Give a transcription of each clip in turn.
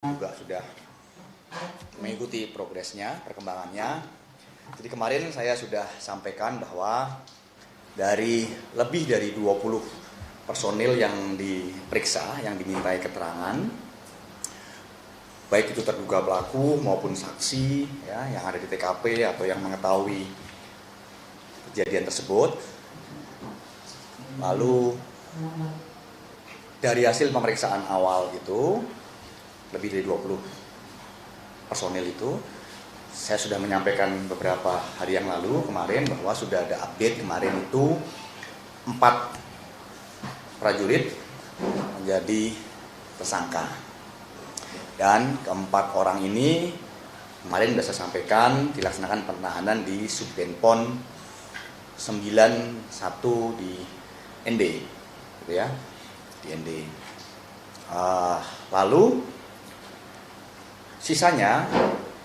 juga sudah mengikuti progresnya, perkembangannya. Jadi kemarin saya sudah sampaikan bahwa dari lebih dari 20 personil yang diperiksa, yang dimintai keterangan, baik itu terduga pelaku maupun saksi ya, yang ada di TKP atau yang mengetahui kejadian tersebut. Lalu dari hasil pemeriksaan awal itu, lebih dari 20 personil itu, saya sudah menyampaikan beberapa hari yang lalu kemarin bahwa sudah ada update kemarin itu 4 prajurit menjadi tersangka. Dan keempat orang ini kemarin sudah saya sampaikan dilaksanakan penahanan di Subdenpom 91 di ND, gitu ya, di ND. Lalu sisanya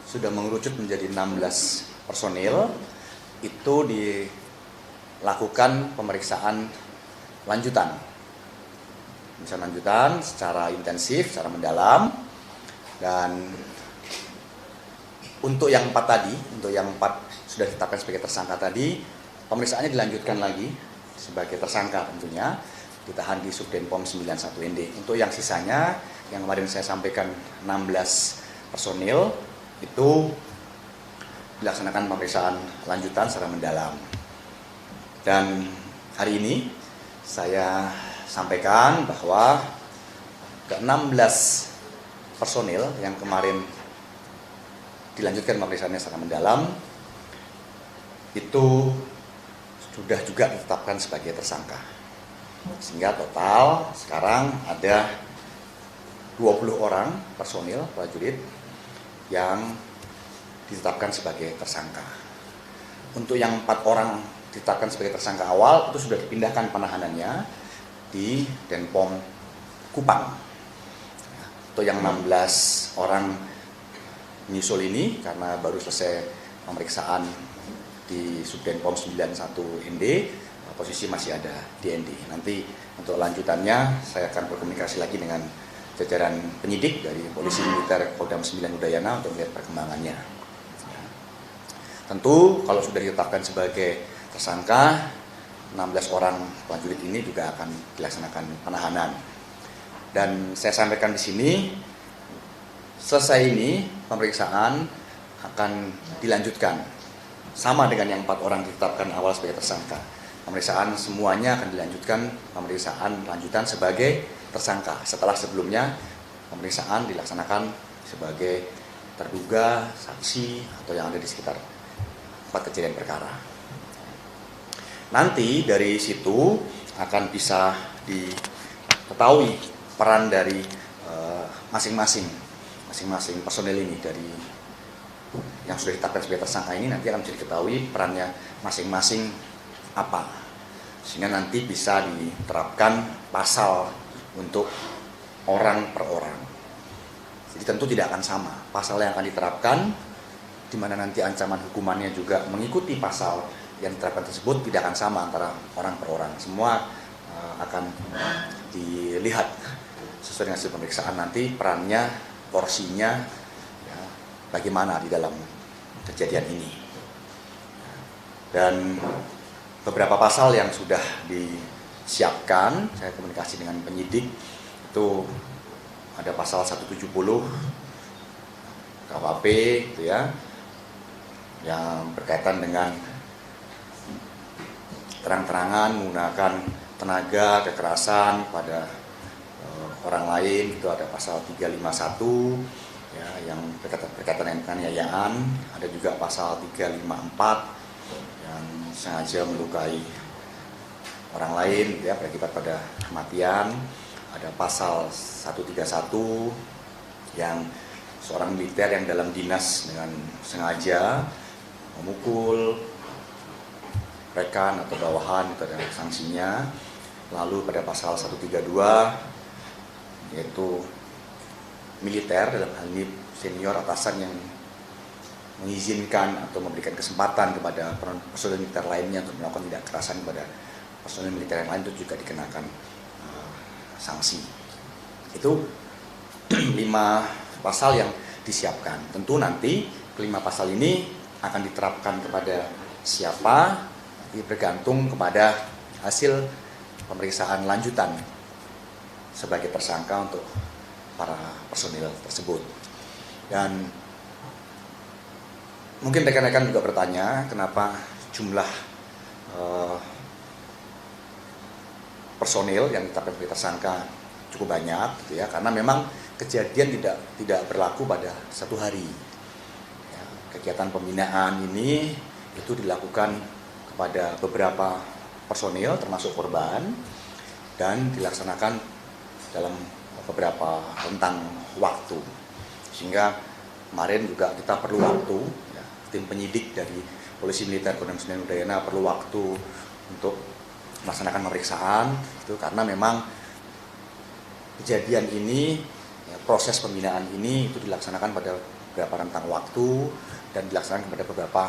sudah mengerucut menjadi 16 personil, itu dilakukan pemeriksaan lanjutan. Pemeriksaan lanjutan secara intensif, secara mendalam. Dan untuk yang 4 tadi, untuk yang 4 sudah ditetapkan sebagai tersangka tadi, pemeriksaannya dilanjutkan lagi sebagai tersangka tentunya, ditahan di Subdenpom 91 ND. Untuk yang sisanya, yang kemarin saya sampaikan 16 personil, itu dilaksanakan pemeriksaan lanjutan secara mendalam. Dan hari ini saya sampaikan bahwa ke-16 personil yang kemarin dilanjutkan pemeriksaannya secara mendalam itu sudah juga ditetapkan sebagai tersangka. Sehingga total sekarang ada 20 orang personil prajurit yang ditetapkan sebagai tersangka. Untuk yang 4 orang ditetapkan sebagai tersangka awal itu sudah dipindahkan penahanannya di Denpom Kupang. Untuk yang 16 orang menyusul ini karena baru selesai pemeriksaan di Subdenpom 91 ND, posisi masih ada di ND. Nanti untuk lanjutannya saya akan berkomunikasi lagi dengan jajaran penyidik dari Polisi Militer Kodam 9 Udayana untuk melihat perkembangannya. Tentu kalau sudah ditetapkan sebagai tersangka, 16 orang prajurit ini juga akan dilaksanakan penahanan. Dan saya sampaikan di sini, selesai ini pemeriksaan akan dilanjutkan sama dengan yang 4 orang ditetapkan awal sebagai tersangka. Pemeriksaan semuanya akan dilanjutkan, pemeriksaan lanjutan sebagai tersangka. Setelah sebelumnya pemeriksaan dilaksanakan sebagai terduga, saksi, atau yang ada di sekitar tempat kejadian perkara. Nanti dari situ akan bisa diketahui peran dari masing-masing personel ini, dari yang sudah ditetapkan sebagai tersangka ini nanti akan bisa diketahui perannya masing-masing apa, sehingga nanti bisa diterapkan pasal untuk orang per orang. Jadi tentu tidak akan sama pasal yang akan diterapkan, di mana nanti ancaman hukumannya juga mengikuti pasal yang diterapkan tersebut, tidak akan sama antara orang per orang. Semua akan dilihat sesuai dengan hasil pemeriksaan nanti perannya, porsinya ya, bagaimana di dalam kejadian ini. Dan beberapa pasal yang sudah disiapkan, saya komunikasi dengan penyidik, itu ada pasal 170 KUHP gitu ya, yang berkaitan dengan terang-terangan menggunakan tenaga kekerasan pada orang lain, itu ada pasal 351 ya, yang berkaitan dengan penganiayaan. Ada juga pasal 354 yang sengaja melukai orang lain ya, berakibat pada kematian. Ada pasal 131 yang seorang militer yang dalam dinas dengan sengaja memukul rekan atau bawahan, itu ada sanksinya. Lalu pada pasal 132 yaitu militer, dalam hal ini senior atasan yang mengizinkan atau memberikan kesempatan kepada personel militer lainnya untuk melakukan tindak kekerasan kepada personel militer yang lain, itu juga dikenakan sanksi. Itu 5 pasal yang disiapkan. Tentu nanti kelima pasal ini akan diterapkan kepada siapa, nanti bergantung kepada hasil pemeriksaan lanjutan sebagai tersangka untuk para personil tersebut. Dan mungkin rekan-rekan juga bertanya kenapa jumlah personil yang ditetapkan sebagai tersangka cukup banyak, gitu ya, karena memang kejadian tidak berlaku pada satu hari. Ya, kegiatan pembinaan ini itu dilakukan kepada beberapa personil termasuk korban dan dilaksanakan dalam beberapa rentang waktu, sehingga kemarin juga kita perlu waktu, ya, tim penyidik dari Polisi Militer Kodam Senen Udayana perlu waktu untuk melaksanakan pemeriksaan itu karena memang kejadian ini, ya, proses pembinaan ini itu dilaksanakan pada beberapa rentang waktu dan dilaksanakan kepada beberapa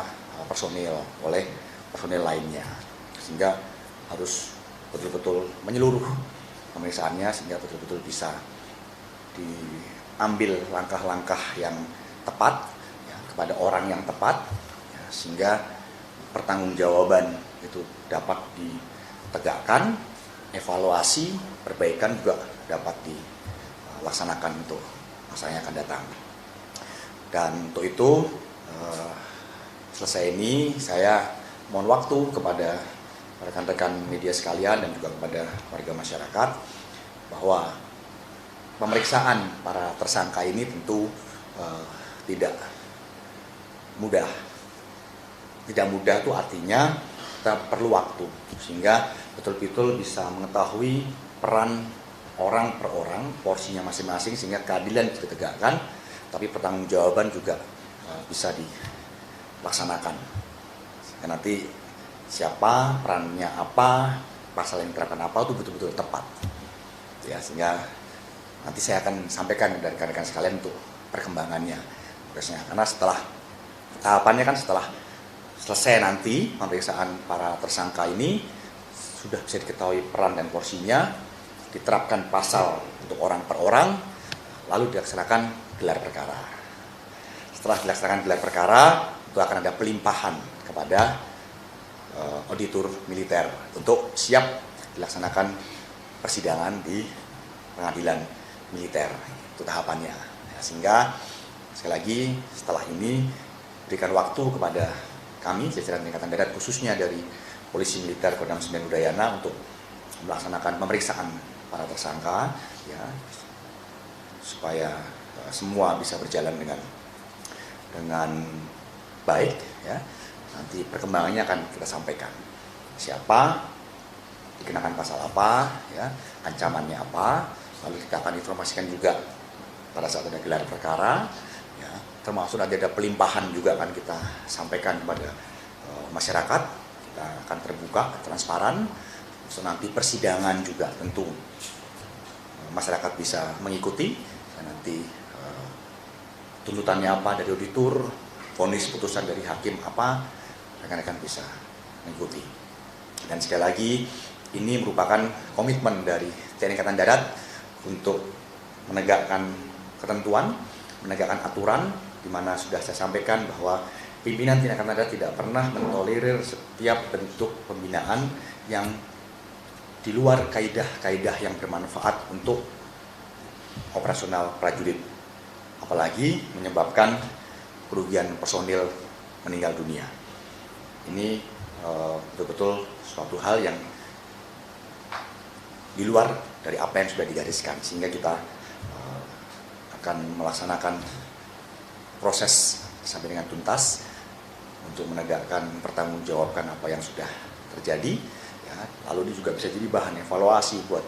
personil oleh personil lainnya, sehingga harus betul-betul menyeluruh pemeriksaannya sehingga betul-betul bisa diambil langkah-langkah yang tepat, ya, kepada orang yang tepat, ya, sehingga pertanggungjawaban itu dapat ditegakkan, evaluasi, perbaikan juga dapat dilaksanakan untuk masa yang akan datang. Dan untuk itu selesai ini saya mohon waktu kepada rekan-rekan media sekalian dan juga kepada warga masyarakat bahwa pemeriksaan para tersangka ini tentu tidak mudah. Tidak mudah itu artinya kita perlu waktu sehingga betul-betul bisa mengetahui peran orang per orang, porsinya masing-masing sehingga keadilan bisa ditegakkan, tapi pertanggungjawaban juga bisa dilaksanakan. Sehingga nanti siapa, perannya apa, pasal yang diterapkan apa itu betul-betul tepat. Ya, sehingga nanti saya akan sampaikan dari rekan-rekan sekalian untuk perkembangannya. Karena setelah tahapannya kan setelah selesai nanti pemeriksaan para tersangka ini sudah bisa diketahui peran dan porsinya, diterapkan pasal untuk orang per orang, lalu dilaksanakan gelar perkara. Setelah dilaksanakan gelar perkara, itu akan ada pelimpahan kepada auditor militer untuk siap dilaksanakan persidangan di pengadilan militer. Itu tahapannya. Ya, sehingga sekali lagi setelah ini berikan waktu kepada kami jajaran Angkatan Darat khususnya dari Polisi Militer Kodam Senen Udayana untuk melaksanakan pemeriksaan para tersangka, ya, supaya semua bisa berjalan dengan baik, ya. Nanti perkembangannya akan kita sampaikan. Siapa, dikenakan pasal apa, ya, ancamannya apa, lalu kita akan informasikan juga pada saat ada gelar perkara, ya, termasuk nanti ada pelimpahan juga akan kita sampaikan kepada masyarakat. Kita akan terbuka, transparan. So, nanti persidangan juga tentu masyarakat bisa mengikuti dan nanti tuntutannya apa dari auditor, vonis putusan dari hakim apa, rekan-rekan bisa mengikuti. Dan sekali lagi ini merupakan komitmen dari TNI Angkatan Darat untuk menegakkan ketentuan, menegakkan aturan, di mana sudah saya sampaikan bahwa pimpinan TNI Angkatan Darat tidak pernah mentolerir setiap bentuk pembinaan yang di luar kaidah-kaidah yang bermanfaat untuk operasional prajurit, apalagi menyebabkan kerugian personil meninggal dunia. Ini betul-betul suatu hal yang di luar dari apa yang sudah digariskan, sehingga kita akan melaksanakan proses sampai dengan tuntas untuk menegakkan pertanggungjawabkan apa yang sudah terjadi, ya. Lalu ini juga bisa jadi bahan evaluasi buat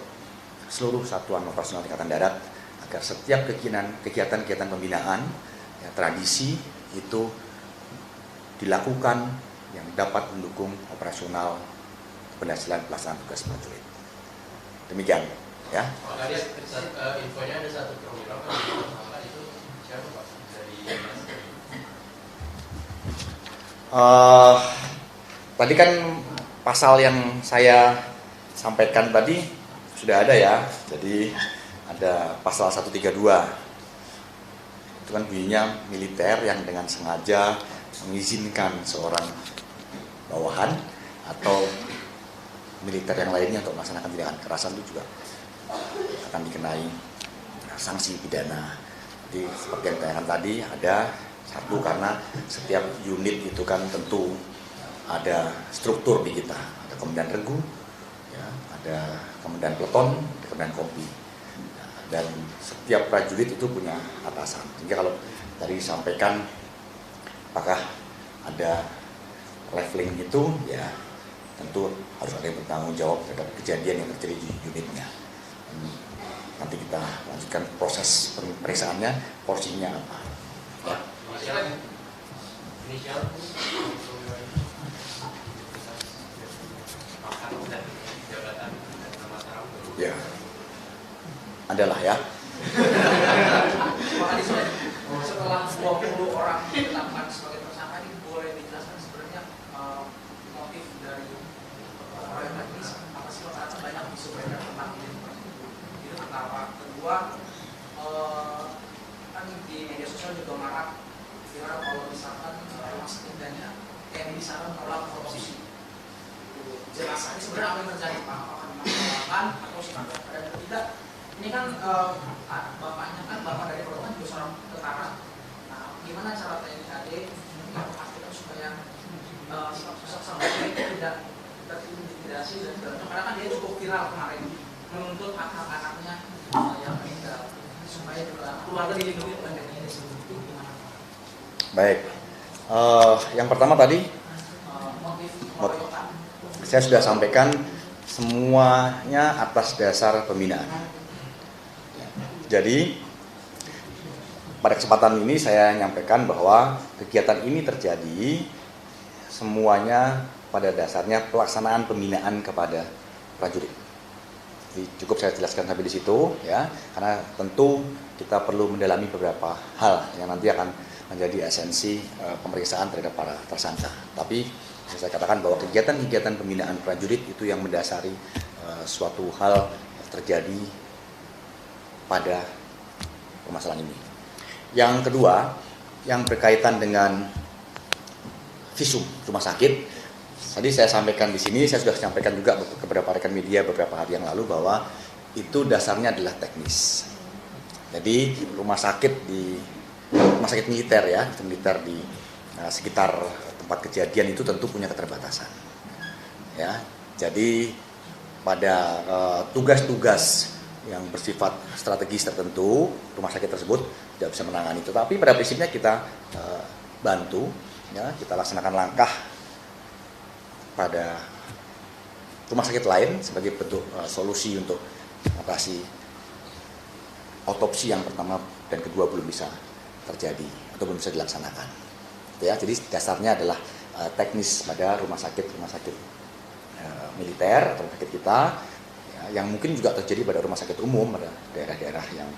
seluruh satuan operasional Angkatan Darat agar setiap kegiatan-kegiatan pembinaan, ya, tradisi itu dilakukan yang dapat mendukung operasional keberhasilan pelaksanaan tugas prajurit. Demikian, ya. Tadi infonya ada satu program itu siapa Pak? Dari tadi kan pasal yang saya sampaikan tadi sudah ada, ya. Jadi ada pasal 132 itu kan bunyinya militer yang dengan sengaja mengizinkan seorang bawahan atau militer yang lainnya untuk melaksanakan tindakan kekerasan itu juga akan dikenai sanksi pidana. Jadi seperti yang ditanyakan tadi, ada satu karena setiap unit itu kan tentu ada struktur di kita, ada komandan regu, ya, ada komandan peleton, ada komandan kompi, dan setiap prajurit itu punya atasan. Sehingga kalau tadi disampaikan apakah ada leveling itu, ya tentu harus ada yang bertanggung jawab terhadap kejadian yang terjadi di unitnya. Nanti kita lanjutkan proses pemeriksaannya, porsinya apa. Ya. Inisial jabatan nama sekarang. Ya, adalah ya. Setelah 20 orang ditetapkan sebagai tersangka, ini boleh dijelaskan sebenarnya motif dari orang ini apa sih? Karena banyak isu beredar tentang ini. Itu pertama. Kedua, kan di media sosial juga marak gimana kalau misalkan Mas Tindanya yang di sana menolak korupsi. Jelasannya sebenarnya apa yang terjadi, Pak? Apakah memang atau sikap ada tidak? Ini kan bapaknya kan bapak dari korban juga seorang tentara. Nah, gimana cara TNI AD memastikan supaya sosok sang bapak itu tidak terintimidasi dan sebagainya? Karena kan dia cukup viral kemarin menuntut anak-anaknya yang meninggal supaya keluarga dilindungi oleh TNI AD. Gimana? Baik, yang pertama tadi saya sudah sampaikan semuanya atas dasar pembinaan. Jadi pada kesempatan ini saya nyampaikan bahwa kegiatan ini terjadi semuanya pada dasarnya pelaksanaan pembinaan kepada prajurit. Jadi cukup saya jelaskan sampai di situ ya, karena tentu kita perlu mendalami beberapa hal yang nanti akan menjadi esensi pemeriksaan terhadap para tersangka. Tapi saya katakan bahwa kegiatan-kegiatan pembinaan prajurit itu yang mendasari suatu hal terjadi pada permasalahan ini. Yang kedua, yang berkaitan dengan visum rumah sakit. Tadi saya sampaikan di sini, saya sudah sampaikan juga kepada rekan media beberapa hari yang lalu bahwa itu dasarnya adalah teknis. Jadi rumah sakit militer ya, militer di sekitar tempat kejadian itu tentu punya keterbatasan. Ya, jadi pada tugas-tugas yang bersifat strategis tertentu, rumah sakit tersebut tidak bisa menangani. Tetapi pada prinsipnya kita bantu, ya, kita laksanakan langkah pada rumah sakit lain sebagai bentuk solusi untuk mengatasi otopsi yang pertama dan kedua belum bisa terjadi atau belum bisa dilaksanakan. Ya, jadi dasarnya adalah teknis pada rumah sakit militer atau rumah sakit kita, ya, yang mungkin juga terjadi pada rumah sakit umum pada daerah-daerah yang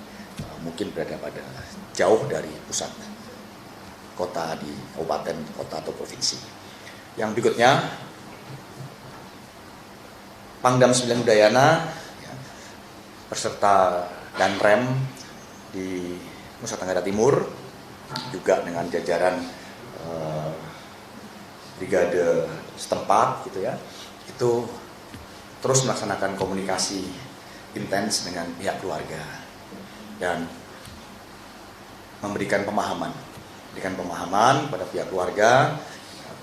mungkin berada pada jauh dari pusat kota di kabupaten, kota atau provinsi. Yang berikutnya, Pangdam 9 Udayana ya, beserta Danrem di Nusa Tenggara Timur juga dengan jajaran brigade setempat gitu ya, itu terus melaksanakan komunikasi intens dengan pihak keluarga dan memberikan pemahaman pada pihak keluarga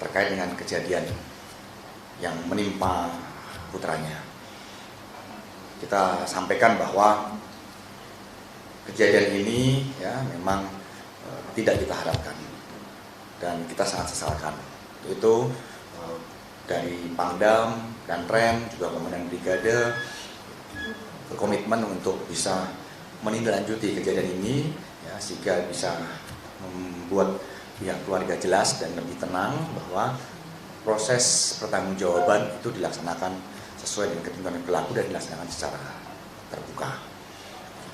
terkait dengan kejadian yang menimpa putranya. Kita sampaikan bahwa kejadian ini ya memang tidak kita harapkan dan kita sangat sesalkan. Itu dari Pangdam dan Rem juga Komandan Brigade berkomitmen untuk bisa menindaklanjuti kejadian ini ya, sehingga bisa membuat pihak keluarga jelas dan lebih tenang bahwa proses pertanggungjawaban itu dilaksanakan sesuai dengan ketentuan yang berlaku dan dilaksanakan secara terbuka.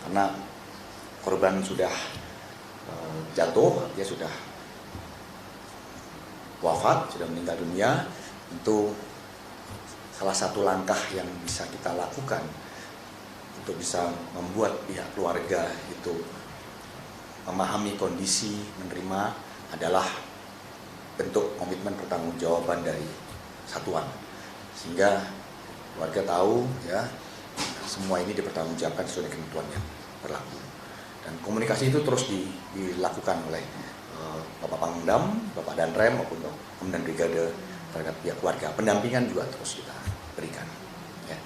Karena korban sudah jatuh, dia sudah wafat, sudah meninggal dunia, tentu salah satu langkah yang bisa kita lakukan untuk bisa membuat pihak keluarga itu memahami kondisi, menerima adalah bentuk komitmen pertanggungjawaban dari satuan, sehingga warga tahu ya semua ini dipertanggungjawabkan sesuai dengan ketentuan yang berlaku. Dan komunikasi itu terus dilakukan oleh Bapak Pangdam, Bapak Danrem maupun Komandan Brigade terhadap pihak keluarga. Pendampingan juga terus kita berikan. Ya.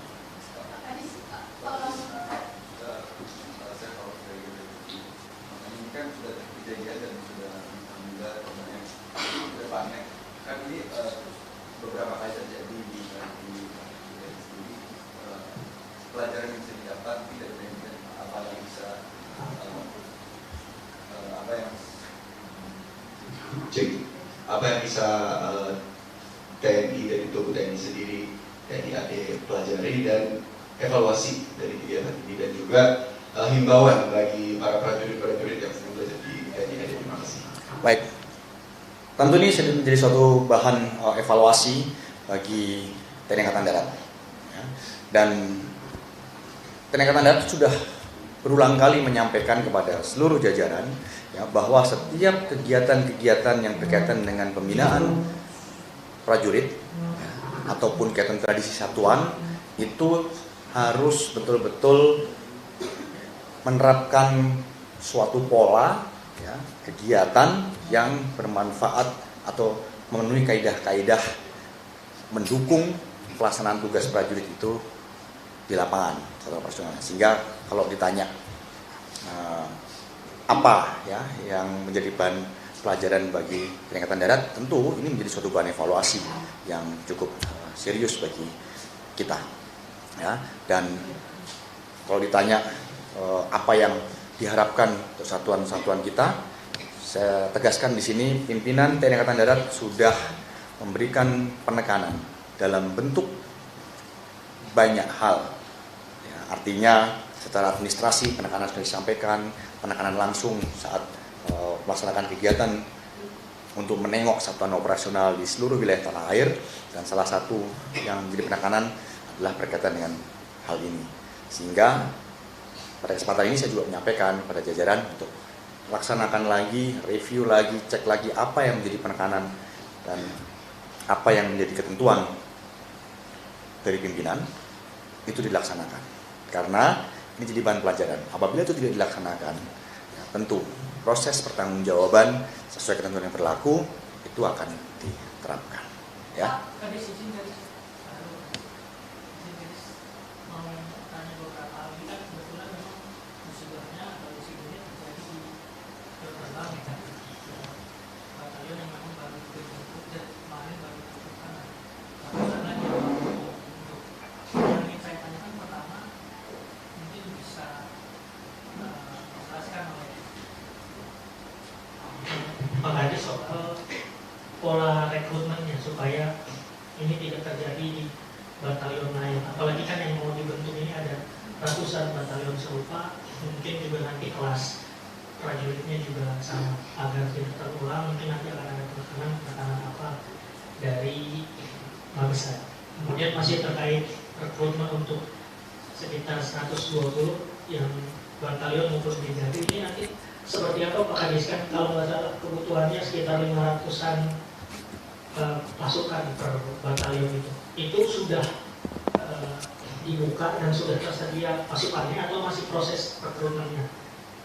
Ini kan sudah kejadian dan sudah alhamdulillah korbannya sudah panik. Kan ini beberapa kali terjadi di sendiri. Pelajaran yang bisa didapat tidak dari apa yang bisa apa yang bisa TNI dari tubuh TNI sendiri, TNI AD pelajari dan evaluasi dari kegiatan ini, dan juga himbauan bagi para prajurit-prajurit yang sedang belajar di TNI AD. Terima kasih. Baik, tentu ini sudah menjadi suatu bahan evaluasi bagi TNI Angkatan Darat. Ya. Dan TNI Angkatan Darat sudah berulang kali menyampaikan kepada seluruh jajaran ya, bahwa setiap kegiatan-kegiatan yang berkaitan dengan pembinaan prajurit ya, ataupun kegiatan tradisi satuan itu harus betul-betul menerapkan suatu pola ya, kegiatan yang bermanfaat atau memenuhi kaidah-kaidah mendukung pelaksanaan tugas prajurit itu di lapangan secara operasional. Sehingga kalau ditanya apa ya yang menjadi bahan pelajaran bagi TNI Angkatan Darat, tentu ini menjadi suatu bahan evaluasi yang cukup serius bagi kita. Ya, dan kalau ditanya apa yang diharapkan untuk satuan-satuan kita, saya tegaskan di sini pimpinan TNI Angkatan Darat sudah memberikan penekanan dalam bentuk banyak hal. Ya, artinya secara administrasi penekanan sudah disampaikan, penekanan langsung saat melaksanakan kegiatan untuk menengok satuan operasional di seluruh wilayah tanah air, dan salah satu yang menjadi penekanan adalah berkaitan dengan hal ini. Sehingga pada kesempatan ini saya juga menyampaikan pada jajaran untuk laksanakan lagi, review lagi, cek lagi apa yang menjadi penekanan dan apa yang menjadi ketentuan dari pimpinan itu dilaksanakan. Karena ini jadi bahan pelajaran. Apabila itu tidak dilaksanakan, ya, tentu proses pertanggungjawaban sesuai ketentuan yang berlaku itu akan diterapkan. Ya. Mau tanya beberapa hal ini kan kebetulan memang musibahnya atau insiden terjadi di Terbang ya kan, batalion yang memang baru dibentuk dan kemarin baru dibentukkan. Karena untuk yang ingin saya tanyakan pertama, mungkin bisa dijelaskan oleh Pak Kadis soal pola rekrutmennya supaya ini tidak terjadi di batalion lain. Apalagi kan yang mau dibentuk ini ada ratusan batalion serupa, mungkin juga nanti kelas prajuritnya juga sama, agar tidak terulang. Mungkin nanti akan ada tekanan apa dari Mabes. Kemudian masih terkait rekrutmen untuk sekitar 120 yang batalion maupun brigade ini nanti seperti apa Pak Kadis? Kan kalau nggak salah kebutuhannya sekitar 500-an pasukan per batalion itu sudah dibuka dan sudah tersedia pasukannya atau masih proses rekrutmennya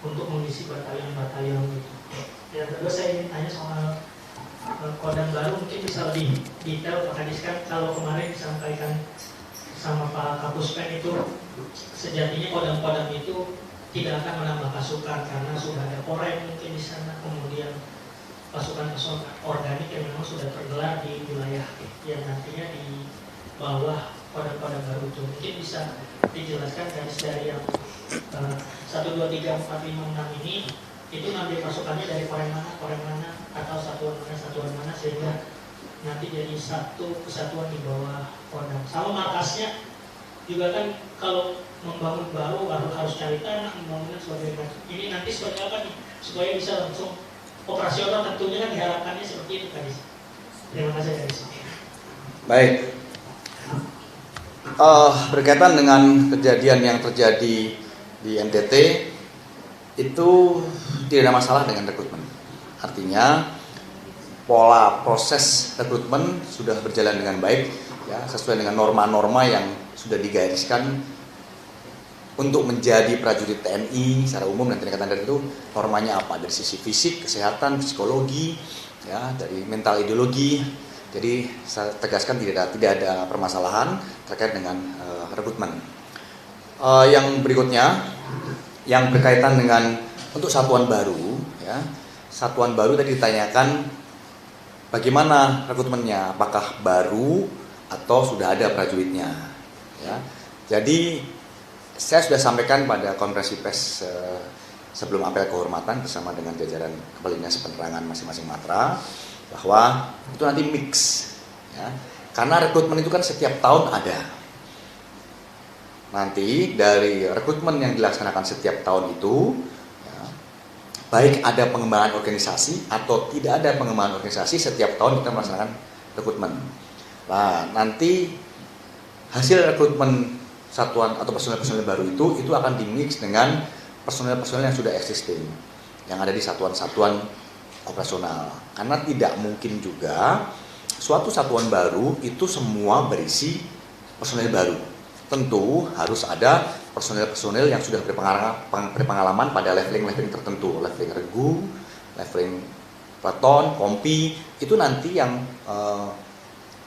untuk mengisi batalion-batalion itu. Yang kedua saya ingin tanya soal Kodam baru, mungkin bisa lebih detail Pak Kadis. Kan kalau kemarin disampaikan sama Pak Kapus Pen itu sejatinya kodam-kodam itu tidak akan menambah pasukan karena sudah ada Korem mungkin di sana, kemudian pasukan-pasukan organik yang memang sudah tergelar di wilayah yang nantinya di bawah kodam-kodam baru itu. Mungkin bisa dijelaskan dari yang 1, 2, 3, 4, 5, 6 ini itu ngambil pasukannya dari Korem mana atau satuan mana sehingga nanti jadi satu kesatuan di bawah kodam. Sama markasnya juga kan kalau membangun baru harus cari tanah, membangunnya sebagai macam. Ini nanti seperti apa nih supaya bisa langsung operasional, tentunya kan diharapkannya seperti itu kan. Terima kasih Kadis. Baik. Berkaitan dengan kejadian yang terjadi di NTT itu tidak ada masalah dengan rekrutmen. Artinya pola proses rekrutmen sudah berjalan dengan baik, ya, sesuai dengan norma-norma yang sudah digariskan untuk menjadi prajurit TNI secara umum dan TNI Angkatan Darat itu normanya apa, dari sisi fisik, kesehatan, psikologi, ya, dari mental, ideologi. Jadi saya tegaskan tidak ada permasalahan terkait dengan rekrutmen. Yang berikutnya yang berkaitan dengan untuk satuan baru, ya, satuan baru tadi ditanyakan bagaimana rekrutmennya, apakah baru atau sudah ada prajuritnya, ya. Jadi saya sudah sampaikan pada konferensi pers sebelum apel kehormatan bersama dengan jajaran Kepala Dinas Penerangan masing-masing matra bahwa itu nanti mix, ya. Karena rekrutmen itu kan setiap tahun ada. Nanti dari rekrutmen yang dilaksanakan setiap tahun itu, ya, baik ada pengembangan organisasi atau tidak ada pengembangan organisasi, setiap tahun kita melaksanakan rekrutmen. Nah, nanti hasil rekrutmen satuan atau personel-personel baru itu akan dimix dengan personel-personel yang sudah existing, yang ada di satuan-satuan operasional. Karena tidak mungkin juga suatu satuan baru itu semua berisi personel baru. Tentu harus ada personel-personel yang sudah berpengalaman pada leveling-leveling tertentu, leveling regu, leveling peleton, kompi, itu nanti yang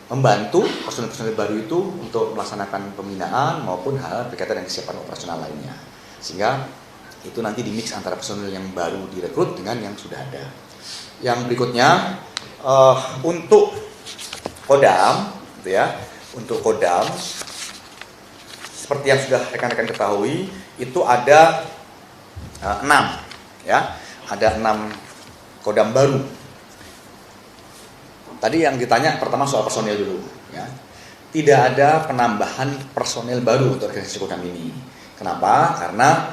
membantu personel-personel baru itu untuk melaksanakan pembinaan maupun hal berkaitan dengan kesiapan operasional lainnya. Sehingga itu nanti dimix antara personel yang baru direkrut dengan yang sudah ada. Yang berikutnya untuk Kodam, gitu ya. Untuk Kodam seperti yang sudah rekan-rekan ketahui itu ada 6, ya. Ada 6 Kodam baru. Tadi yang ditanya pertama soal personil dulu, ya. Tidak ada penambahan personil baru untuk organisasi Kodam ini. Kenapa? Karena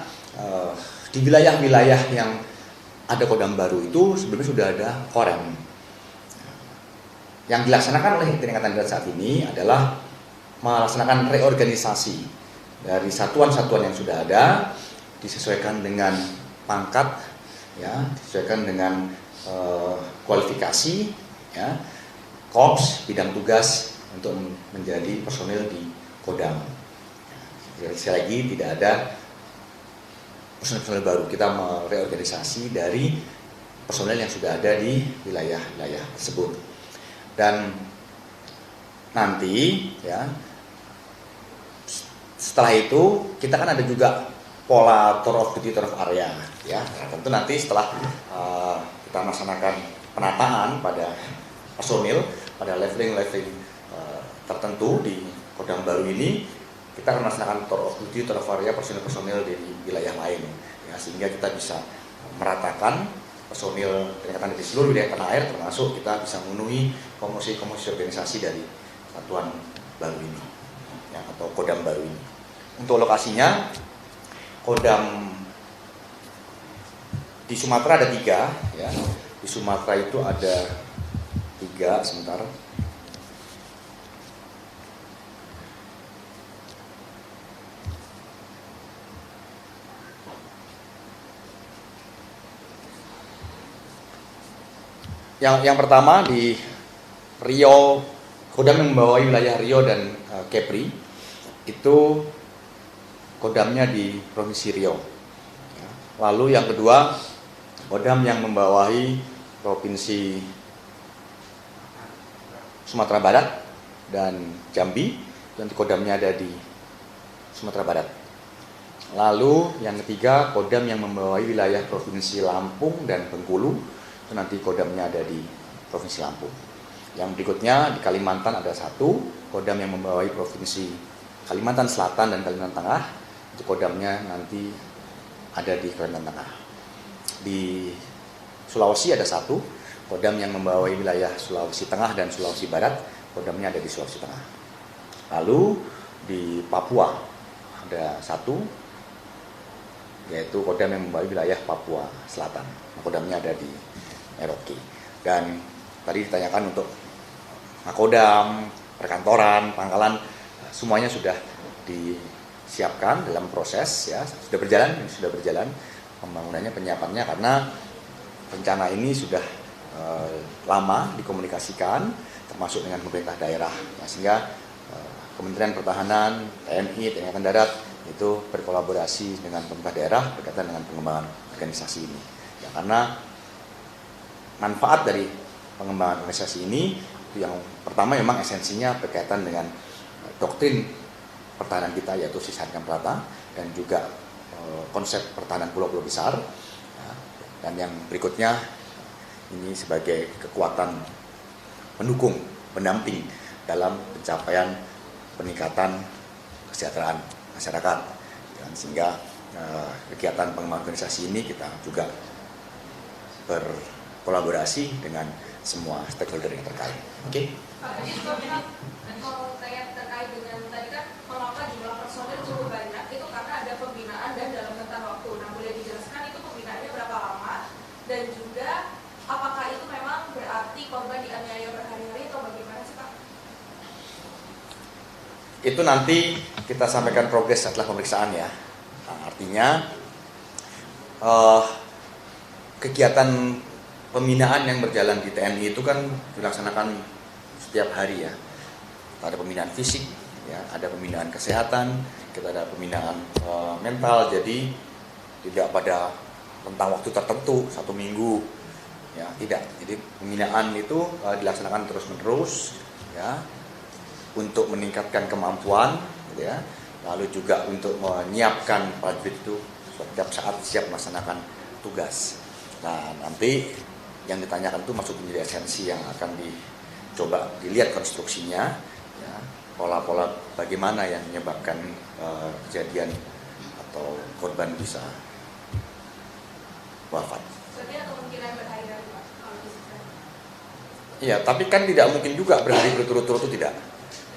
di wilayah-wilayah yang ada Kodam baru itu sebelumnya sudah ada Korem. Yang dilaksanakan oleh TNI Angkatan Darat saat ini adalah melaksanakan reorganisasi dari satuan-satuan yang sudah ada, disesuaikan dengan pangkat, ya, disesuaikan dengan kualifikasi, ya, korps, bidang tugas untuk menjadi personil di Kodam. Sekali lagi tidak ada personil baru, kita mereorganisasi dari personil yang sudah ada di wilayah-wilayah tersebut. Dan nanti, ya, setelah itu kita kan ada juga pola tour of duty, tour of area, ya. Nah, tentu nanti setelah kita melaksanakan penataan pada personil pada leveling tertentu di Kodam baru ini, kita akan melaksanakan tour of duty, tour of area personil-personil di wilayah lain, ya, sehingga kita bisa meratakan personil TNI di seluruh wilayah tanah air, termasuk kita bisa memenuhi komisi-komisi organisasi dari satuan baru ini, ya, atau Kodam baru ini. Untuk lokasinya, Kodam di Sumatera ada 3, ya. Di Sumatera itu ada 3, sebentar. Yang pertama di Riau, Kodam yang membawahi wilayah Riau dan Kepri, itu Kodamnya di Provinsi Riau. Lalu yang kedua, Kodam yang membawahi Provinsi Sumatera Barat dan Jambi, nanti Kodamnya ada di Sumatera Barat. Lalu yang ketiga, Kodam yang membawahi wilayah Provinsi Lampung dan Bengkulu, itu nanti Kodamnya ada di Provinsi Lampung. Yang berikutnya di Kalimantan ada 1 Kodam yang membawahi Provinsi Kalimantan Selatan dan Kalimantan Tengah, itu Kodamnya nanti ada di Kalimantan Tengah. Di Sulawesi ada 1 Kodam yang membawahi wilayah Sulawesi Tengah dan Sulawesi Barat, Kodamnya ada di Sulawesi Tengah. Lalu di Papua ada 1, yaitu Kodam yang membawahi wilayah Papua Selatan, Kodamnya ada di Merauke. Dan tadi ditanyakan untuk Makodam, perkantoran, pangkalan, semuanya sudah disiapkan dalam proses, ya, sudah berjalan. pembangunannya, penyiapannya, karena rencana ini sudah lama dikomunikasikan termasuk dengan pemerintah daerah, ya, sehingga Kementerian Pertahanan, TNI, TNI Angkatan Darat itu berkolaborasi dengan pemerintah daerah berkaitan dengan pengembangan organisasi ini. Ya, karena manfaat dari pengembangan organisasi ini itu yang pertama memang esensinya berkaitan dengan doktrin pertahanan kita, yaitu Sisarkan Prata, dan juga konsep pertahanan pulau-pulau besar. Ya, dan yang berikutnya ini sebagai kekuatan pendukung, pendamping dalam pencapaian peningkatan kesejahteraan masyarakat. Dan sehingga kegiatan pengembangan organisasi ini kita juga berkolaborasi dengan semua stakeholder yang terkait. Oke? Pak, jadi kalau terkait dengan tadi kan mengapa jumlah personil cukup banyak, itu karena ada pembinaan dan dalam rentang waktu. Nah, boleh dijelaskan itu pembinaannya berapa lama, dan juga apakah itu memang berarti korban dianiaya berhari-hari atau bagaimana sih Pak? Itu nanti kita sampaikan progres setelah pemeriksaan ya. Nah, artinya kegiatan pembinaan yang berjalan di TNI itu kan dilaksanakan setiap hari ya. Ada pembinaan fisik, ya, ada pembinaan kesehatan, kita ada pembinaan mental. Jadi tidak pada rentang waktu tertentu 1 minggu, ya tidak. Jadi pembinaan itu dilaksanakan terus-menerus, ya, untuk meningkatkan kemampuan, gitu ya. Lalu juga untuk menyiapkan prajurit itu setiap saat siap melaksanakan tugas. Nah, nanti yang ditanyakan itu maksud menjadi esensi yang akan dicoba dilihat konstruksinya, ya, pola-pola bagaimana yang menyebabkan kejadian atau korban bisa wafat. Berarti ada kemungkinan berhari-hari Pak, kalau disebutkan. Iya, tapi kan tidak mungkin juga berhari berturut-turut itu tidak.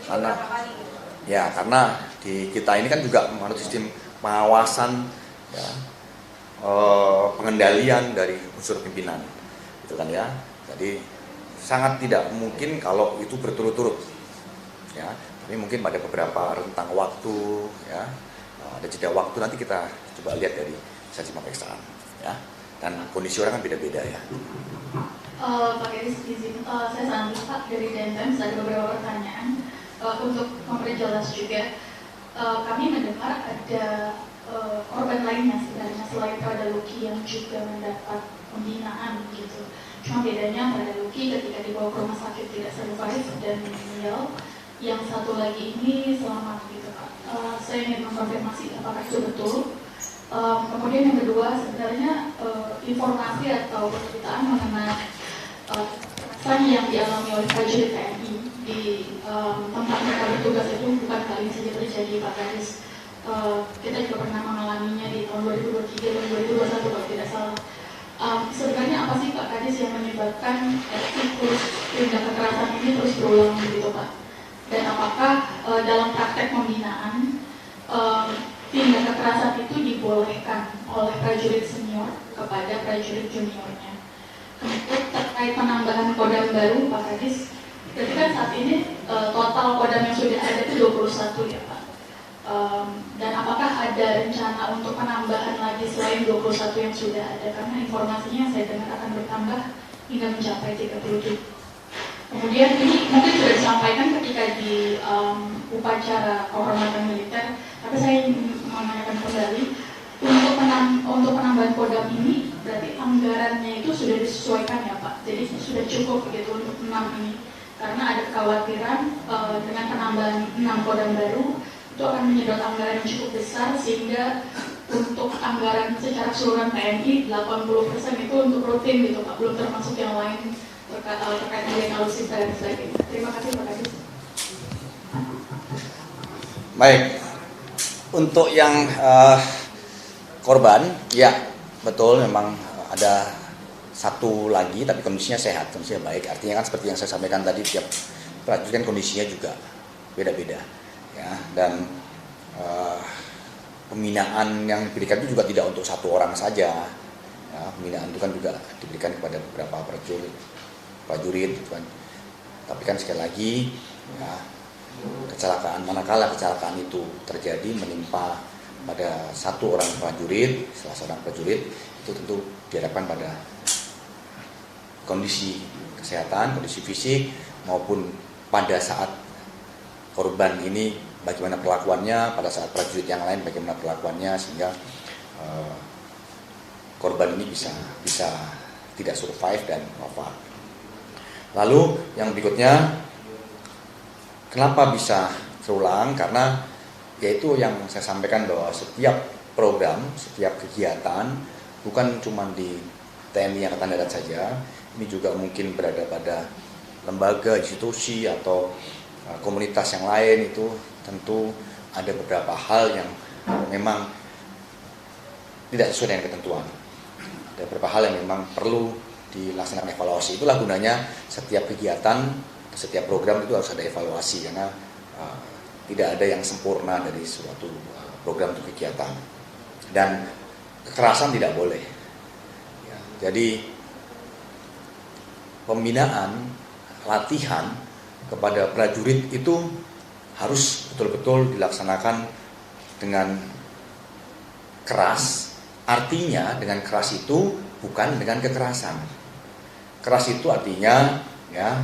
Karena Berapa kali gitu? ya, karena di kita ini kan juga menurut sistem pengawasan, ya, pengendalian dari unsur pimpinan, gitu kan ya. Jadi sangat tidak mungkin kalau itu berturut-turut, ya. Tapi mungkin pada beberapa rentang waktu, ya, ada jeda waktu, nanti kita coba lihat dari saksi pemeriksaan, ya. Dan kondisi orang kan beda-beda ya. Pak Kadis izin, saya Sandra Pak dari DNTM, ada beberapa pertanyaan. Untuk memperjelas juga, kami mendengar ada korban lainnya sebenarnya selain Prada Luki yang juga mendapat pembinaan gitu. Cuma bedanya Prada Luki ketika dibawa ke rumah sakit tidak survive dan meninggal, yang satu lagi ini selamat gitu Pak. Saya ingin mengkonfirmasi apakah itu betul. Kemudian yang kedua, sebenarnya informasi atau pemberitaan mengenai kekerasan yang dialami oleh prajurit TNI di tempat mereka bertugas itu bukan kali ini saja terjadi Pak Kadis. Kita juga pernah mengalaminya di tahun 2023 dan 2021 kalau tidak salah. Sebenarnya apa sih Pak Kadis yang menyebabkan siklus tindak kekerasan ini terus berulang begitu Pak? Dan apakah dalam praktek pembinaan tindak kekerasan itu dibolehkan oleh prajurit senior kepada prajurit juniornya? Kemudian terkait penambahan kodam baru Pak Kadis, berarti kan saat ini total kodam yang sudah ada itu 21 ya Pak. Dan apakah ada rencana untuk penambahan lagi selain 21 yang sudah ada? Karena informasinya saya dengar akan bertambah hingga mencapai 37. Kemudian ini mungkin sudah disampaikan ketika di upacara kehormatan militer, tapi saya ingin menanyakan kembali untuk penambahan kodam ini berarti anggarannya itu sudah disesuaikan ya Pak. Jadi sudah cukup begitu untuk 6 ini. Karena ada kekhawatiran dengan penambahan 6 kodam baru itu akan menyedot anggaran yang cukup besar, sehingga untuk anggaran secara keseluruhan TNI 80% itu untuk rutin gitu Pak, belum termasuk yang lain terkait dengan alutsista dan sebagainya. Terima kasih Pak Kadis. Baik, untuk yang korban, ya betul memang ada satu lagi, tapi kondisinya sehat, kondisinya baik. Artinya kan seperti yang saya sampaikan tadi, tiap prajurit kan kondisinya juga beda-beda, ya. Dan pembinaan yang diberikan itu juga tidak untuk satu orang saja, ya. Pembinaan itu kan juga diberikan kepada beberapa prajurit, gitu kan. Tapi kan sekali lagi, ya, kecelakaan, manakala kecelakaan itu terjadi menimpa pada satu orang prajurit, salah seorang prajurit itu tentu diharapkan pada kondisi kesehatan, kondisi fisik maupun pada saat korban ini bagaimana perlakuannya, pada saat prajurit yang lain bagaimana perlakuannya, sehingga korban ini bisa tidak survive dan wafat. Lalu yang berikutnya, kenapa bisa terulang? Karena yaitu yang saya sampaikan bahwa setiap program, setiap kegiatan bukan cuma di TNI Angkatan Darat saja, ini juga mungkin berada pada lembaga, institusi atau komunitas yang lain, itu tentu ada beberapa hal yang memang tidak sesuai dengan ketentuan. Ada beberapa hal yang memang perlu dilaksanakan evaluasi. Itulah gunanya setiap kegiatan, setiap program itu harus ada evaluasi, karena tidak ada yang sempurna dari suatu program atau kegiatan. Dan kekerasan tidak boleh. Jadi pembinaan, latihan kepada prajurit itu harus betul-betul dilaksanakan dengan keras. Artinya dengan keras itu bukan dengan kekerasan. Keras itu artinya ya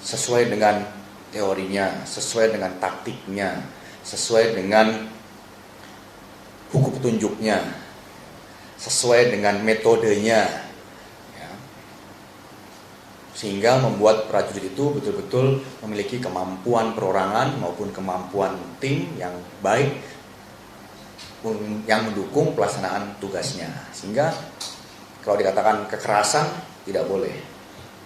sesuai dengan teorinya, sesuai dengan taktiknya, sesuai dengan buku petunjuknya, sesuai dengan metodenya, ya. Sehingga membuat prajurit itu betul-betul memiliki kemampuan perorangan maupun kemampuan tim yang baik yang mendukung pelaksanaan tugasnya. Sehingga kalau dikatakan kekerasan tidak boleh,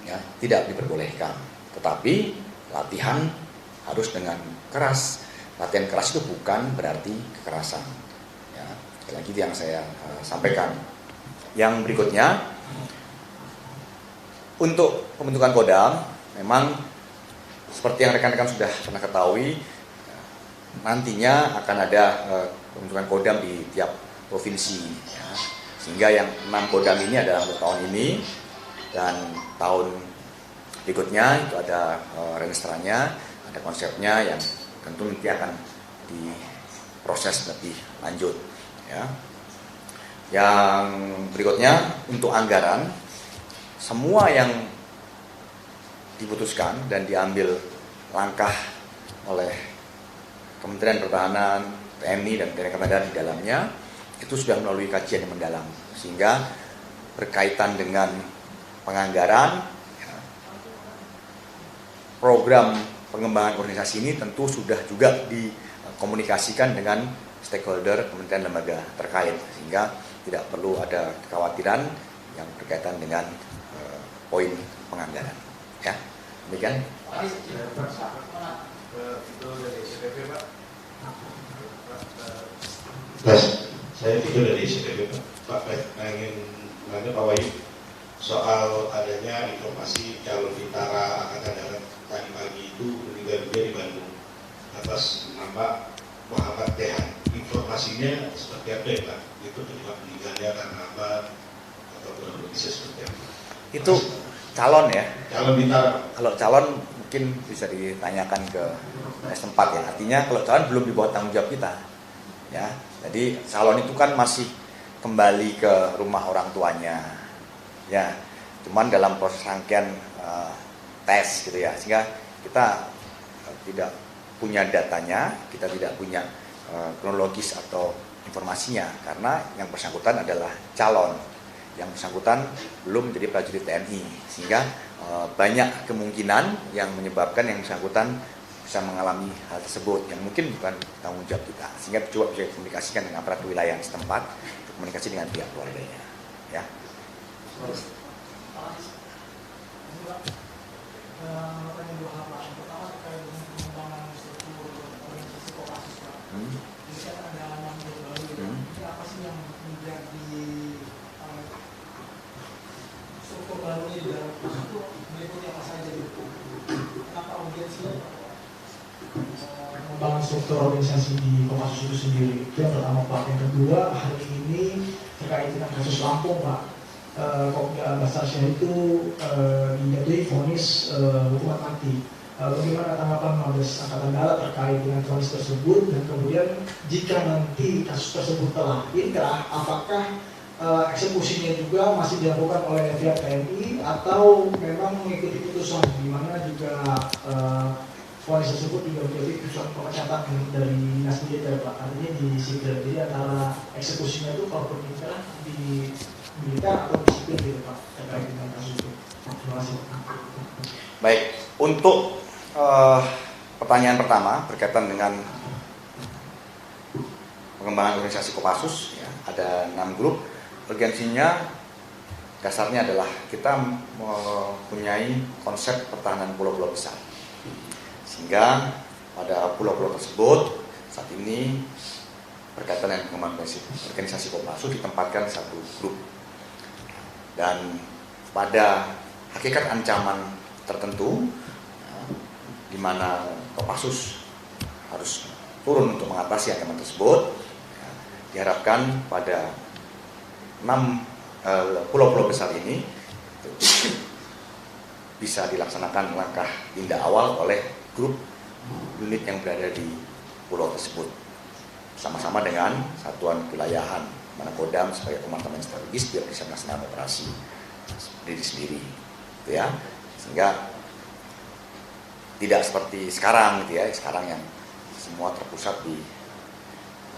ya, tidak diperbolehkan. Tetapi latihan harus dengan keras. Latihan keras itu bukan berarti kekerasan. Ya, sekali lagi yang saya sampaikan. Yang berikutnya, untuk pembentukan Kodam, memang seperti yang rekan-rekan sudah pernah ketahui, nantinya akan ada pembentukan Kodam di tiap provinsi. Ya. Sehingga yang 6 Kodam ini adalah untuk tahun ini, dan tahun berikutnya itu ada registranya, ada konsepnya yang tentu nanti akan diproses lebih lanjut. Ya. Yang berikutnya untuk anggaran, semua yang diputuskan dan diambil langkah oleh Kementerian Pertahanan, TNI dan TNI Angkatan Darat di dalamnya itu sudah melalui kajian yang mendalam, sehingga berkaitan dengan penganggaran, ya, program pengembangan organisasi ini tentu sudah juga dikomunikasikan dengan stakeholder kementerian lembaga terkait, sehingga tidak perlu ada kekhawatiran yang berkaitan dengan poin penganggaran. Ya, demikian. Saya Vito dari CPP Pak. Ingin nanya Pak Wahyu soal adanya informasi calon bintara Angkatan Darat tadi pagi itu meninggal dunia di Bandung atas nama Muhammad Tehan. Informasinya seperti apa ya Pak? Itu penyebab meninggalnya karena apa atau kronologisnya seperti apa? Itu calon ya. Calon bintara. Kalau calon mungkin bisa ditanyakan ke setempat ya. Artinya kalau calon belum dibawa tanggung jawab kita. Ya. Jadi calon itu kan masih kembali ke rumah orang tuanya. Ya. Cuman dalam proses rangkaian tes gitu ya. Sehingga kita tidak punya datanya, kita tidak punya kronologis atau informasinya, karena yang bersangkutan adalah calon, yang bersangkutan belum menjadi prajurit TNI, sehingga banyak kemungkinan yang menyebabkan yang bersangkutan bisa mengalami hal tersebut yang mungkin bukan tanggung jawab kita, sehingga coba bisa dikomunikasikan dengan aparat wilayah setempat, komunikasi dengan pihak keluarganya, ya. Membangun struktur organisasi di Kopassus itu sendiri. Itu yang pertama Pak. Yang kedua, hari ini terkait dengan kasus Lampung Pak. Kopda Bastasya itu dijatuhi vonis hukuman mati. Bagaimana tanggapan Mabes Angkatan Darat terkait dengan vonis tersebut, dan kemudian jika nanti kasus tersebut telah inkrah, apakah eksekusinya juga masih dilakukan oleh pihak TNI atau memang mengikuti putusan, di mana juga vonis tersebut juga menjadi putusan pemecatan dari dinas militer, Pak, artinya di sipil. Jadi antara eksekusinya itu kalau inkrah di militer atau di sipil gitu, Pak, terkait dengan kasus itu. Terima kasih. Baik, untuk pertanyaan pertama berkaitan dengan pengembangan organisasi Kopassus, ya, ada 6 grup. Urgensinya dasarnya adalah kita mempunyai konsep pertahanan pulau-pulau besar, sehingga pada pulau-pulau tersebut saat ini berkaitan dengan pengembangan organisasi Kopassus ditempatkan satu grup, dan pada hakikat ancaman tertentu di mana Kopassus harus turun untuk mengatasi ancaman tersebut, ya, diharapkan pada 6 pulau-pulau besar ini bisa dilaksanakan langkah tindak awal oleh grup unit yang berada di pulau tersebut, sama-sama dengan satuan kewilayahan, mana Kodam sebagai komandan strategis biar bisa melaksanakan operasi sendiri-sendiri, gitu ya, sehingga tidak seperti sekarang, gitu ya. Sekarang yang semua terpusat di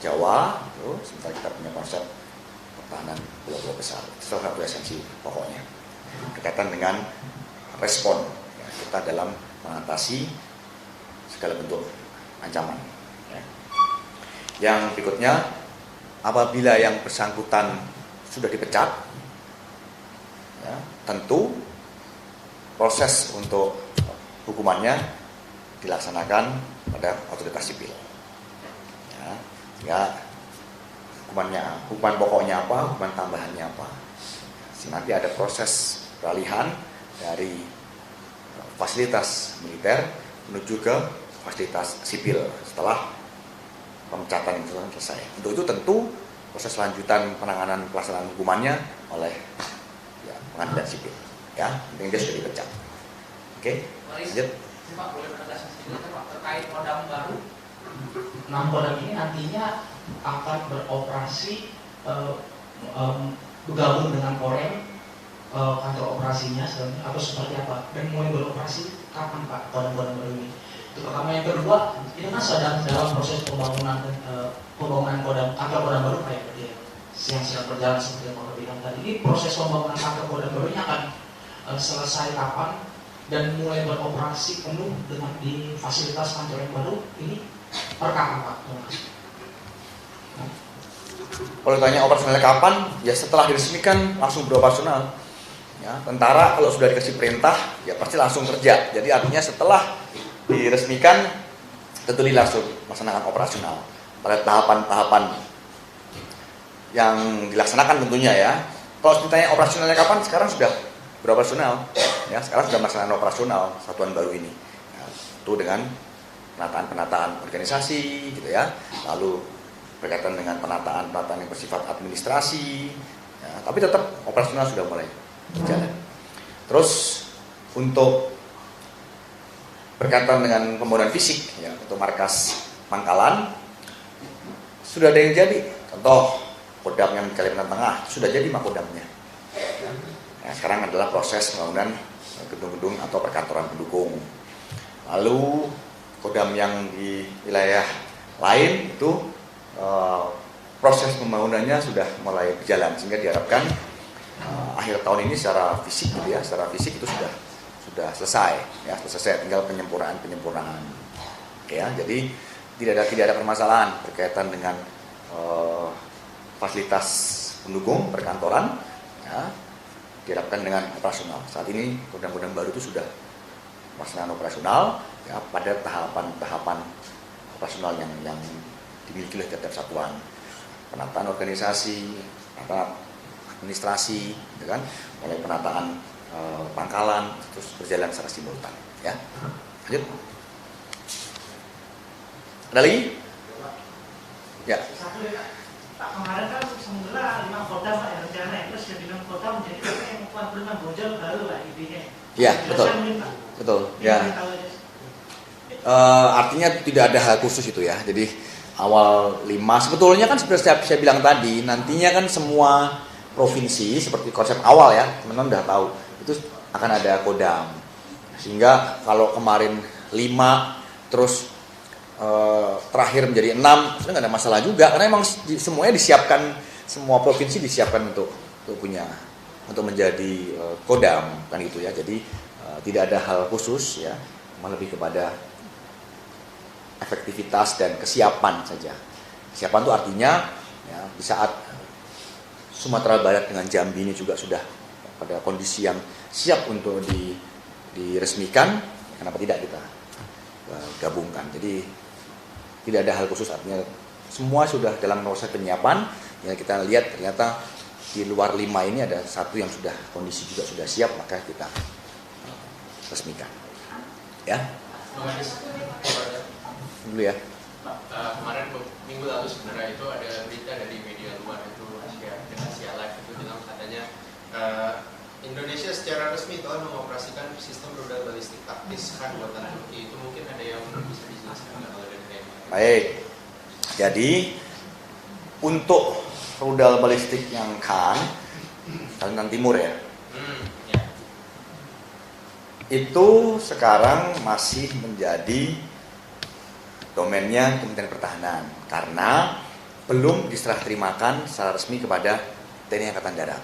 Jawa, gitu. Sementara kita punya konsep pertahanan pulau-pulau besar. Itu salah satu esensi pokoknya berkaitan dengan respon, ya, kita dalam mengatasi segala bentuk ancaman, ya. Yang berikutnya, apabila yang bersangkutan sudah dipecat, ya, tentu proses untuk hukumannya dilaksanakan pada otoritas sipil, ya, sehingga hukuman pokoknya apa, hukuman tambahannya apa, sehingga nanti ada proses peralihan dari fasilitas militer menuju ke fasilitas sipil setelah pemecatan itu selesai. Untuk itu tentu proses lanjutan penanganan pelaksanaan hukumannya oleh, ya, pengadilan sipil, ya, penting dia sudah dipecat. Oke, lanjut. Pak, boleh berkata sedikit Pak terkait Kodam baru? 6 Kodam ini nantinya akan beroperasi bergabung dengan Korem, kantor operasinya sebenarnya, atau seperti apa, dan mulai beroperasi kapan Pak Kodam-Kodam baru ini? Itu pertama. Yang kedua, ini kan sedang dalam proses pembangunan Kodam, kantor Kodam baru kayak gitu ya, yang sedang berjalan seperti yang Bapak bilang tadi. Ini proses pembangunan kantor Kodam baru ini akan selesai kapan dan mulai beroperasi penuh dengan di fasilitas kantor yang baru ini per kapan Pak? Kalau ditanya operasionalnya kapan, ya setelah diresmikan langsung beroperasional. Ya, tentara kalau sudah dikasih perintah, ya pasti langsung kerja. Jadi artinya setelah diresmikan, tentu langsung melaksanakan operasional. Pada tahapan-tahapan yang dilaksanakan tentunya, ya. Kalau ditanya operasionalnya kapan, sekarang sudah beroperasional. Ya, sekarang sudah melaksanakan operasional satuan baru ini. Ya, itu dengan penataan organisasi, gitu ya. Lalu berkaitan dengan penataan yang bersifat administrasi, ya, tapi tetap operasional sudah mulai berjalan. Terus untuk berkaitan dengan pembangunan fisik, ya, untuk markas Pangkalan sudah ada yang jadi. Contoh Kodam yang di Kalimantan Tengah sudah jadi makodamnya. Ya, sekarang adalah proses pembangunan gedung-gedung atau perkantoran pendukung. Lalu Kodam yang di wilayah lain itu proses pembangunannya sudah mulai berjalan, sehingga diharapkan akhir tahun ini secara fisik, gitu ya, secara fisik itu sudah selesai, ya, selesai, tinggal penyempurnaan. Ya, jadi tidak ada permasalahan berkaitan dengan fasilitas pendukung perkantoran, ya, diharapkan dengan operasional. Saat ini Kodam-Kodam baru itu sudah pelaksanaan operasional, ya, pada tahapan operasional yang dimiliki oleh tiap satuan, penataan organisasi, penataan administrasi, gitu kan, mulai penataan pangkalan, terus berjalan secara simultan, ya. Lanjut. Ada lagi? Ya. Satu ya, Pak, kemarin kan semula 5 Kodam Pak, yang rencana, terus jadi 6 Kodam menjadi yang 45 Bojol baru Pak, idenya. Iya, betul. Betul. Ya. Artinya tidak ada hal khusus itu ya. Jadi awal 5 sebetulnya kan seperti saya bilang tadi, nantinya kan semua provinsi seperti konsep awal ya, teman-teman udah tahu itu akan ada kodam. Sehingga kalau kemarin 5 terus terakhir menjadi 6, sebenarnya nggak ada masalah juga karena memang semuanya disiapkan, semua provinsi disiapkan untuk menjadi kodam kan gitu ya. Jadi tidak ada hal khusus ya, lebih kepada efektivitas dan kesiapan saja. Kesiapan itu artinya ya, di saat Sumatera Barat dengan Jambi ini juga sudah pada kondisi yang siap untuk diresmikan, kenapa tidak kita gabungkan. Jadi tidak ada hal khusus, artinya semua sudah dalam proses penyiapan. Yang kita lihat ternyata di luar 5 ini ada satu yang sudah kondisi juga sudah siap, maka kita resmikan. Ya. Dulu ya. Kemarin minggu lalu sebenarnya itu ada berita dari media luar itu dengan Asia Live itu bilang katanya Indonesia secara resmi telah mengoperasikan sistem rudal balistik taktis kan buatan Turki. Itu mungkin ada yang bisa dijelaskan nggak kalau dari TNI? Baik. Jadi untuk rudal balistik yang Kalimantan Timur ya. Ya. Itu sekarang masih menjadi domainnya Kementerian Pertahanan karena belum diserah terimakan secara resmi kepada TNI Angkatan Darat.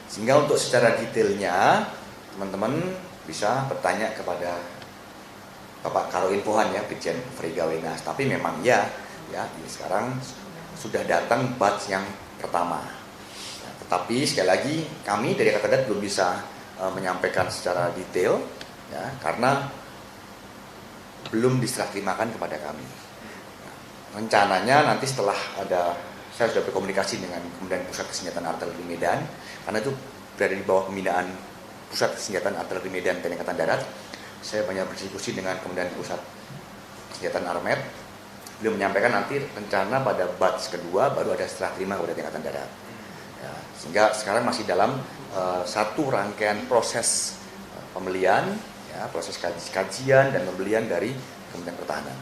Sehingga untuk secara detailnya teman-teman bisa bertanya kepada Bapak Karo Infohan ya, Brigjen Frega Wenas. Tapi memang ya sekarang sudah datang batch yang pertama. Ya, tetapi sekali lagi kami dari Angkatan Darat belum bisa menyampaikan secara detail ya, karena belum diserah terimakan kepada kami. Rencananya nanti setelah saya sudah berkomunikasi dengan Kemudian Pusat Kesenjataan Artileri Medan, karena itu berada di bawah pembinaan Pusat Kesenjataan Artileri Medan TNI Angkatan Darat. Saya banyak berdiskusi dengan Kemudian Pusat Kesenjataan Armet. Beliau menyampaikan nanti rencana pada batch kedua baru ada serah terima kepada TNI Angkatan Darat. Ya, sehingga sekarang masih dalam satu rangkaian proses pembelian. Ya, proses kajian dan pembelian dari Kementerian Pertahanan.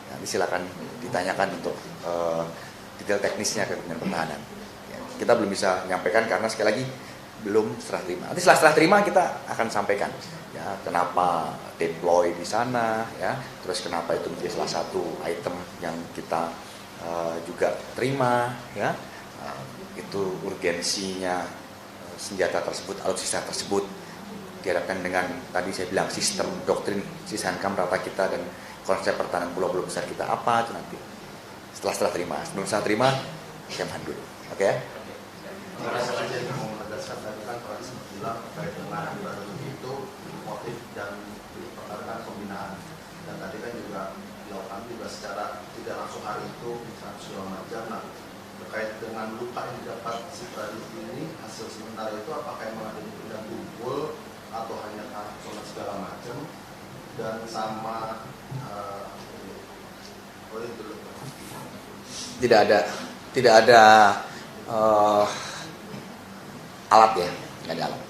Ya, silakan ditanyakan untuk detail teknisnya ke Kementerian Pertahanan. Ya, kita belum bisa menyampaikan karena sekali lagi belum serah terima. Nanti setelah serah terima kita akan sampaikan. Ya, kenapa deploy di sana, ya, terus kenapa itu menjadi salah satu item yang kita juga terima, ya, itu urgensinya senjata tersebut, alutsista tersebut. Diharapkan dengan tadi saya bilang sistem doktrin Sishankam rata kita dan konsep pertahanan pulau-pulau besar kita apa itu nanti setelah terima. Sebelum setelah terima kemhan dulu. Oke ya? Saya mau menegaskan tadi kan Pak sempat bilang terkait dengan baru itu motif dan diperkarakan pembinaan, dan tadi kan juga dilakukan juga secara tidak langsung hari itu misalnya segala macam. Nah, terkait dengan luka yang didapat si Radit ini hasil sementara itu apakah memang ada dipendam tumpul atau hanya karena segala macam, dan sama tidak ada alat ya, nggak ada alat,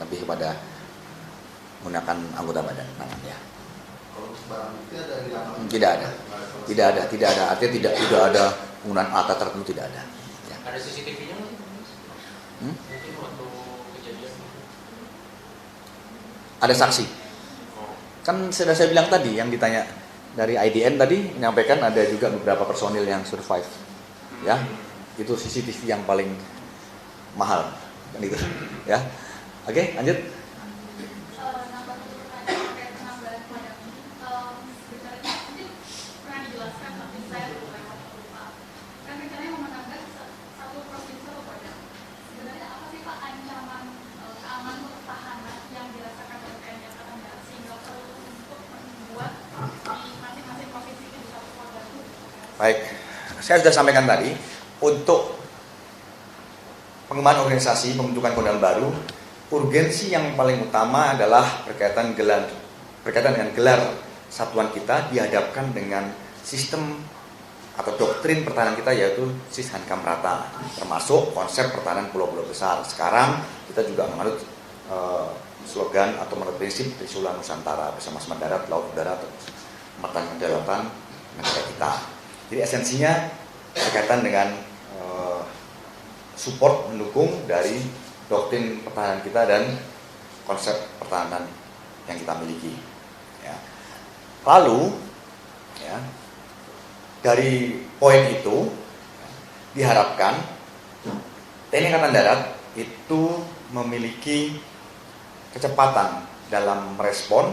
lebih kepada menggunakan anggota badan tangan ya. Kalau barang bukti ada yang diamankan? Tidak ada, artinya tidak ada penggunaan alat tertentu, tidak ada. Ya. Ada CCTV-nya nggak? Mungkin waktu kejadian. Ada saksi. Kan sudah saya bilang tadi, yang ditanya dari IDN tadi menyampaikan ada juga beberapa personil yang survive. Ya, itu CCTV yang paling mahal kan itu. Ya. Oke, lanjut. Baik, saya sudah sampaikan tadi, untuk pengembangan organisasi, pembentukan kodam baru, urgensi yang paling utama adalah berkaitan dengan gelar satuan kita dihadapkan dengan sistem atau doktrin pertahanan kita, yaitu Sishankam rata, termasuk konsep pertahanan pulau-pulau besar. Sekarang kita juga menganut slogan atau menurut prinsip Trisula Nusantara bersama-sama darat, laut, udara, pertahanan kedaulatan negara kita. Jadi esensinya berkaitan dengan support mendukung dari doktrin pertahanan kita dan konsep pertahanan yang kita miliki. Ya. Lalu, ya, dari poin itu diharapkan TNI Angkatan Darat itu memiliki kecepatan dalam merespon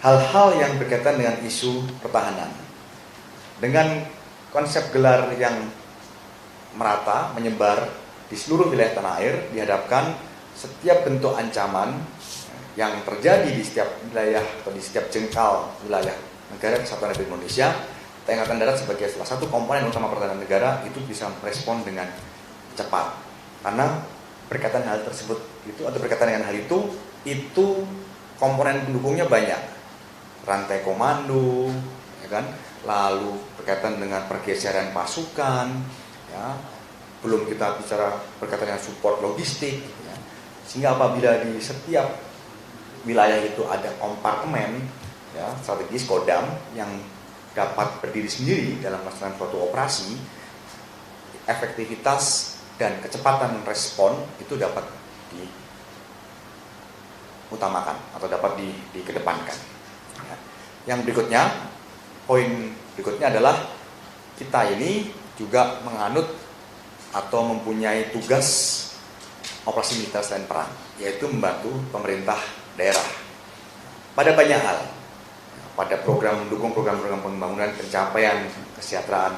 hal-hal yang berkaitan dengan isu pertahanan. Dengan konsep gelar yang merata, menyebar di seluruh wilayah tanah air, dihadapkan setiap bentuk ancaman yang terjadi di setiap wilayah atau di setiap jengkal wilayah negara Kesatuan Republik Indonesia, TNI Angkatan Darat sebagai salah satu komponen utama pertahanan negara itu bisa merespon dengan cepat. Karena berkaitan hal tersebut itu atau berkaitan dengan hal itu komponen pendukungnya banyak. Rantai komando, ya kan? Lalu berkaitan dengan pergeseran pasukan, ya. Belum kita bicara berkaitan dengan support logistik, ya. Sehingga apabila di setiap wilayah itu ada kompartemen, ya, strategis Kodam yang dapat berdiri sendiri dalam melaksanakan suatu operasi, efektivitas dan kecepatan respon itu dapat diutamakan atau dapat dikedepankan. Ya. Yang berikutnya, poin berikutnya adalah kita ini juga menganut atau mempunyai tugas operasi militer selain perang, yaitu membantu pemerintah daerah pada banyak hal, pada mendukung program-program pembangunan pencapaian kesejahteraan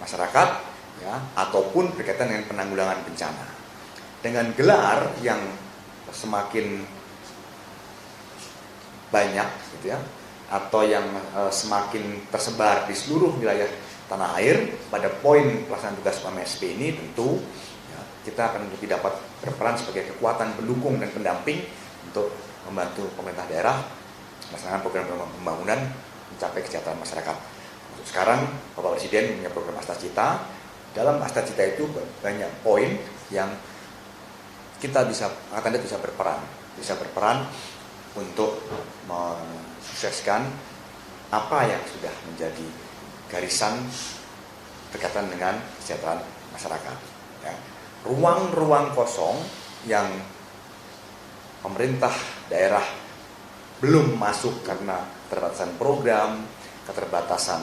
masyarakat, ya, ataupun berkaitan dengan penanggulangan bencana. Dengan gelar yang semakin banyak, gitu ya, atau yang semakin tersebar di seluruh wilayah tanah air, pada poin pelaksanaan tugas MSP ini tentu ya, kita akan lebih dapat berperan sebagai kekuatan pendukung dan pendamping untuk membantu pemerintah daerah melaksanakan program pembangunan mencapai kesejahteraan masyarakat. Untuk sekarang Bapak Presiden punya program Asta Cita. Dalam Asta Cita itu banyak poin yang kita Angkatan Darat bisa berperan untuk mensukseskan apa yang sudah menjadi garisan berkaitan dengan kesejahteraan masyarakat. Ya. Ruang-ruang kosong yang pemerintah daerah belum masuk karena keterbatasan program, keterbatasan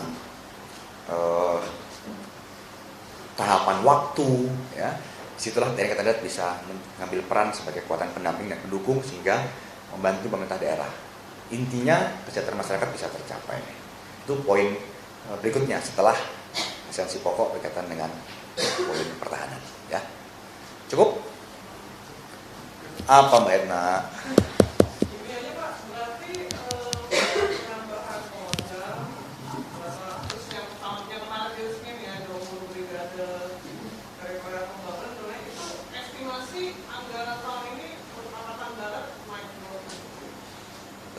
tahapan waktu, ya, disitulah TNI Angkatan Darat bisa mengambil peran sebagai kekuatan pendamping dan pendukung sehingga membantu pemerintah daerah. Intinya kesejahteraan masyarakat bisa tercapai. Itu poin berikutnya setelah esensi pokok berkaitan dengan poin pertahanan. Ya, cukup? Apa Mbak Edna?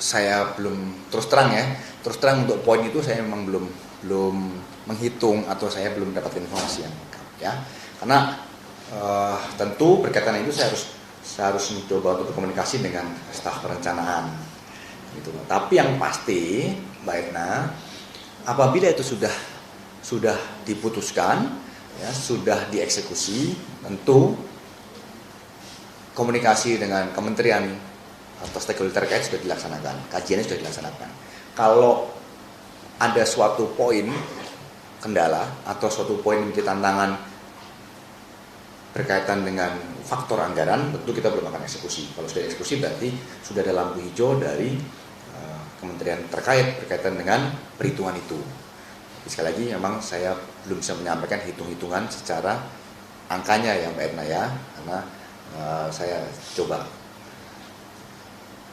Saya belum terus terang untuk poin itu saya memang belum menghitung atau saya belum dapat informasi yang lengkap, ya, karena tentu berkaitan itu saya harus mencoba untuk berkomunikasi dengan staf perencanaan, gitu. Tapi yang pasti Mbak Edna, apabila itu sudah diputuskan, ya, sudah dieksekusi, tentu komunikasi dengan kementerian atau stakeholder terkait sudah dilaksanakan, kajiannya sudah dilaksanakan. Kalau ada suatu poin kendala atau suatu poin menjadi tantangan berkaitan dengan faktor anggaran, tentu kita belum akan eksekusi. Kalau sudah eksekusi berarti sudah ada lampu hijau dari kementerian terkait berkaitan dengan perhitungan itu. Jadi, sekali lagi memang saya belum bisa menyampaikan hitung-hitungan secara angkanya ya Mbak Edna, ya, karena saya coba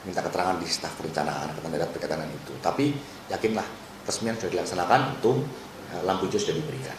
minta keterangan di staf perencanaan Angkatan Darat berkaitan dengan itu. Tapi yakinlah resmian sudah dilaksanakan, untuk lampu hijau sudah diberikan.